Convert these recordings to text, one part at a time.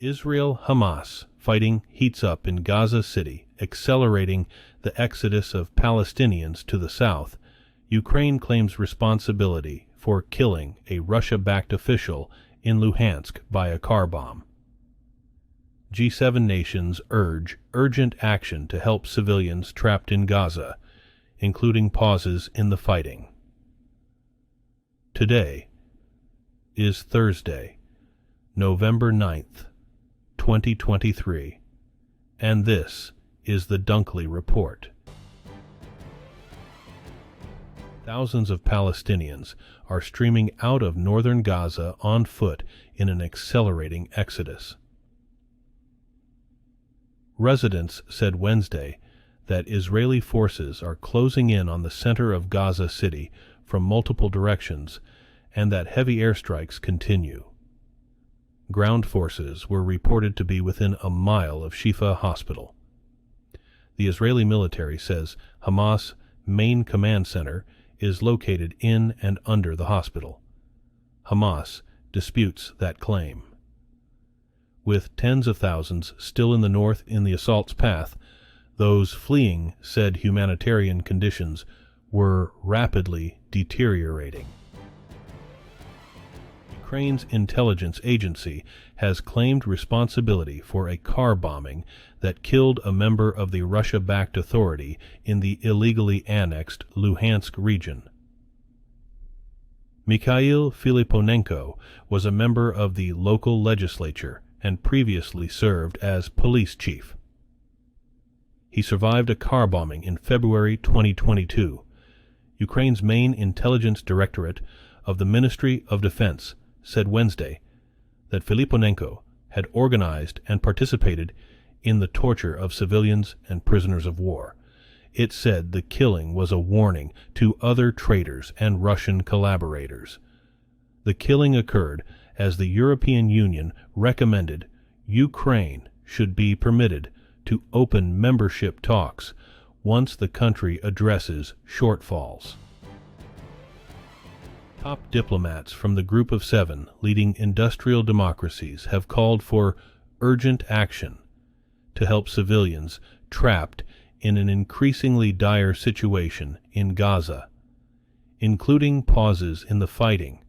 Israel-Hamas fighting heats up in Gaza City, accelerating the exodus of Palestinians to the south. Ukraine claims responsibility for killing a Russia-backed official in Luhansk by a car bomb. G7 nations urge urgent action to help civilians trapped in Gaza, including pauses in the fighting. Today is Thursday, November 9th, 2023, and this is the Dunkley Report. Thousands of Palestinians are streaming out of northern Gaza on foot in an accelerating exodus. Residents said Wednesday that Israeli forces are closing in on the center of Gaza City from multiple directions and that heavy airstrikes continue. Ground forces were reported to be within a mile of Shifa Hospital. The Israeli military says Hamas' main command center is located in and under the hospital. Hamas disputes that claim. With tens of thousands still in the north in the assault's path, those fleeing said humanitarian conditions were rapidly deteriorating. Ukraine's intelligence agency has claimed responsibility for a car bombing that killed a member of the Russia-backed authority in the illegally annexed Luhansk region. Mikhail Filiponenko was a member of the local legislature and previously served as police chief. He survived a car bombing in February 2022. Ukraine's main intelligence directorate of the Ministry of Defense said Wednesday that Filiponenko had organized and participated in the torture of civilians and prisoners of war. It said the killing was a warning to other traitors and Russian collaborators. The killing occurred as the European Union recommended Ukraine should be permitted to open membership talks once the country addresses shortfalls. Top diplomats from the Group of Seven leading industrial democracies have called for urgent action to help civilians trapped in an increasingly dire situation in Gaza, including pauses in the fighting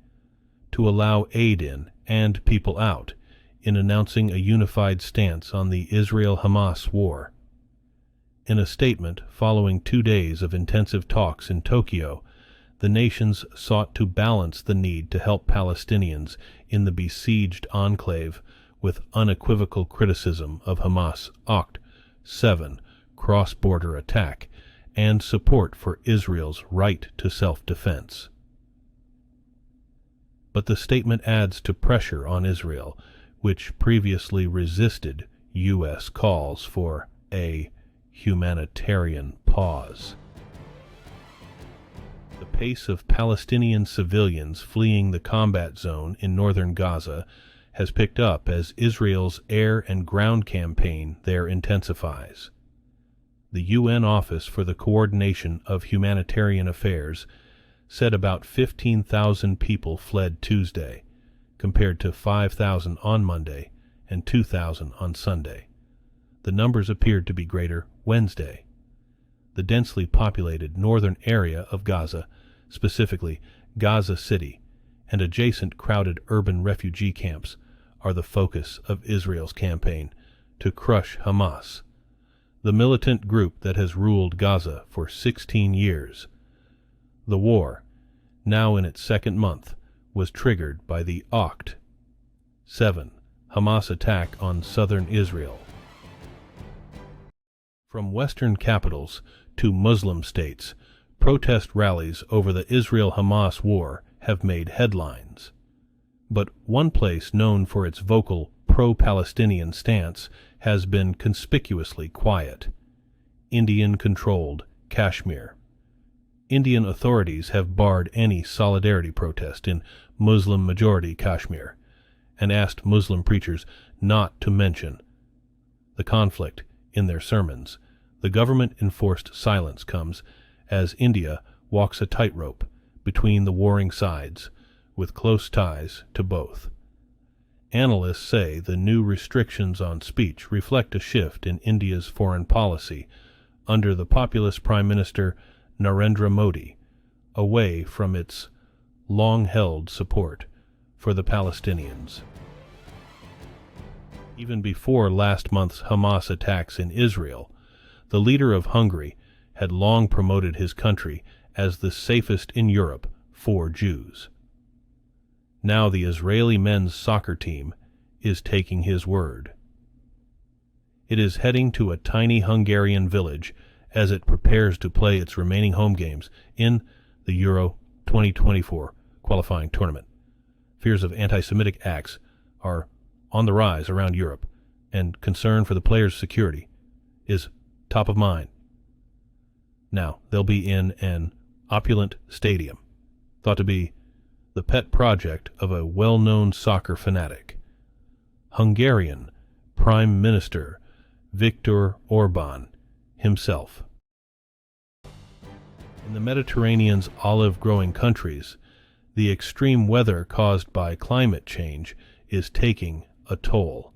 to allow aid in and people out in announcing a unified stance on the Israel-Hamas war. In a statement following 2 days of intensive talks in Tokyo, the nations sought to balance the need to help Palestinians in the besieged enclave with unequivocal criticism of Hamas' Oct. 7 cross-border attack and support for Israel's right to self-defense. But the statement adds to pressure on Israel, which previously resisted U.S. calls for a humanitarian pause. The pace of Palestinian civilians fleeing the combat zone in northern Gaza has picked up as Israel's air and ground campaign there intensifies. The UN Office for the Coordination of Humanitarian Affairs said about 15,000 people fled Tuesday, compared to 5,000 on Monday and 2,000 on Sunday. The numbers appeared to be greater Wednesday. The densely populated northern area of Gaza, specifically Gaza City, and adjacent crowded urban refugee camps, are the focus of Israel's campaign to crush Hamas, the militant group that has ruled Gaza for 16 years. The war, now in its second month, was triggered by the Oct. 7 Hamas attack on southern Israel. From Western capitals to Muslim states, protest rallies over the Israel-Hamas war have made headlines. But one place known for its vocal pro-Palestinian stance has been conspicuously quiet: Indian-controlled Kashmir. Indian authorities have barred any solidarity protest in Muslim-majority Kashmir and asked Muslim preachers not to mention the conflict in their sermons. The government-enforced silence comes as India walks a tightrope between the warring sides, with close ties to both. Analysts say the new restrictions on speech reflect a shift in India's foreign policy under the populist Prime Minister Narendra Modi, away from its long-held support for the Palestinians. Even before last month's Hamas attacks in Israel, the leader of Hungary had long promoted his country as the safest in Europe for Jews. Now the Israeli men's soccer team is taking his word. It is heading to a tiny Hungarian village as it prepares to play its remaining home games in the Euro 2024 qualifying tournament. Fears of anti-Semitic acts are on the rise around Europe, and concern for the players' security is top of mind. Now, they'll be in an opulent stadium, thought to be the pet project of a well-known soccer fanatic, Hungarian Prime Minister Viktor Orbán himself. In the Mediterranean's olive-growing countries, the extreme weather caused by climate change is taking a toll.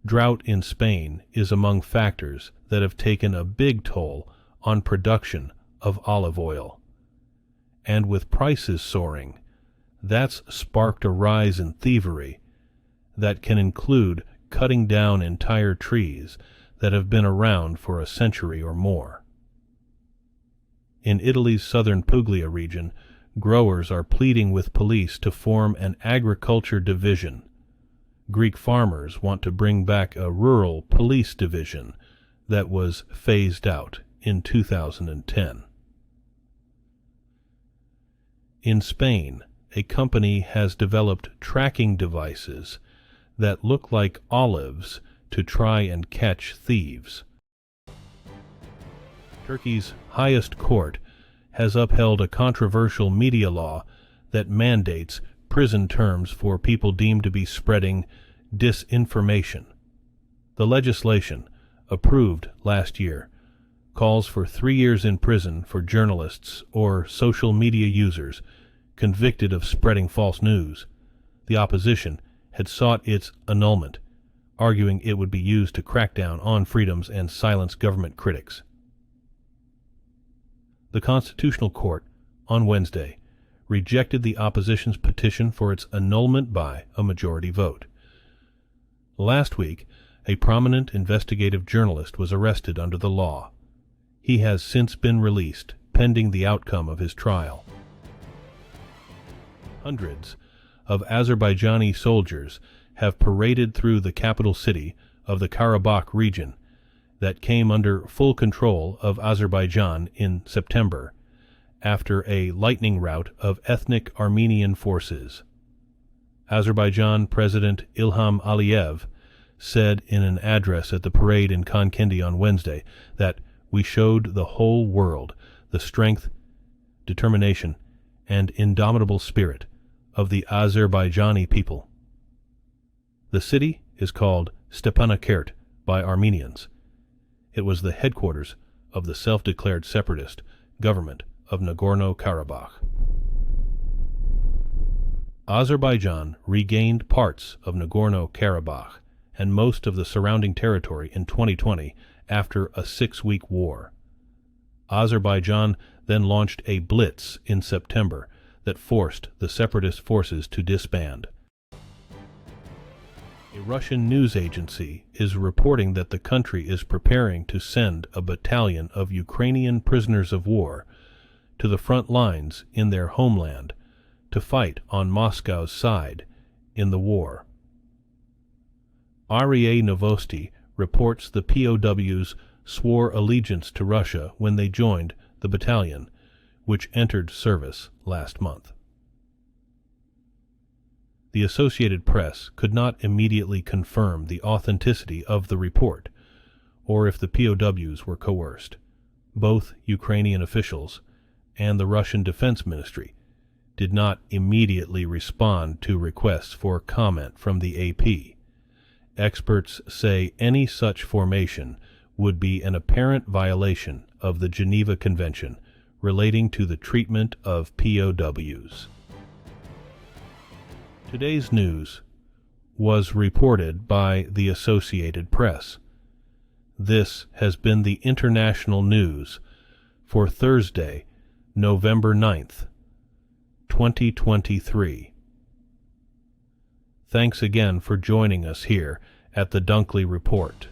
Drought in Spain is among factors that have taken a big toll on production of olive oil. And with prices soaring, that's sparked a rise in thievery that can include cutting down entire trees that have been around for a century or more. In Italy's southern Puglia region, growers are pleading with police to form an agriculture division. Greek farmers want to bring back a rural police division that was phased out in 2010. In Spain, a company has developed tracking devices that look like olives to try and catch thieves. Turkey's highest court has upheld a controversial media law that mandates prison terms for people deemed to be spreading disinformation. The legislation, approved last year, calls for 3 years in prison for journalists or social media users convicted of spreading false news. The opposition had sought its annulment, arguing it would be used to crack down on freedoms and silence government critics. The Constitutional Court, on Wednesday, rejected the opposition's petition for its annulment by a majority vote. Last week, a prominent investigative journalist was arrested under the law. He has since been released, pending the outcome of his trial. Hundreds of Azerbaijani soldiers have paraded through the capital city of the Karabakh region that came under full control of Azerbaijan in September, after a lightning rout of ethnic Armenian forces. Azerbaijan President Ilham Aliyev said in an address at the parade in Khankendi on Wednesday that we showed the whole world the strength, determination, and indomitable spirit of the Azerbaijani people. The city is called Stepanakert by Armenians. It was the headquarters of the self-declared separatist government of Nagorno-Karabakh. Azerbaijan regained parts of Nagorno-Karabakh and most of the surrounding territory in 2020 after a 6-week war. Azerbaijan then launched a blitz in September that forced the separatist forces to disband. A Russian news agency is reporting that the country is preparing to send a battalion of Ukrainian prisoners of war to the front lines in their homeland to fight on Moscow's side in the war. RIA Novosti reports the POWs swore allegiance to Russia when they joined the battalion, which entered service last month. The Associated Press could not immediately confirm the authenticity of the report, or if the POWs were coerced. Both Ukrainian officials and the Russian Defense Ministry did not immediately respond to requests for comment from the AP. Experts say any such formation would be an apparent violation of the Geneva Convention relating to the treatment of POWs. Today's news: was reported by the Associated Press. This has been the international news for Thursday, November 9th, 2023. Thanks again for joining us here at the Dunkley Report.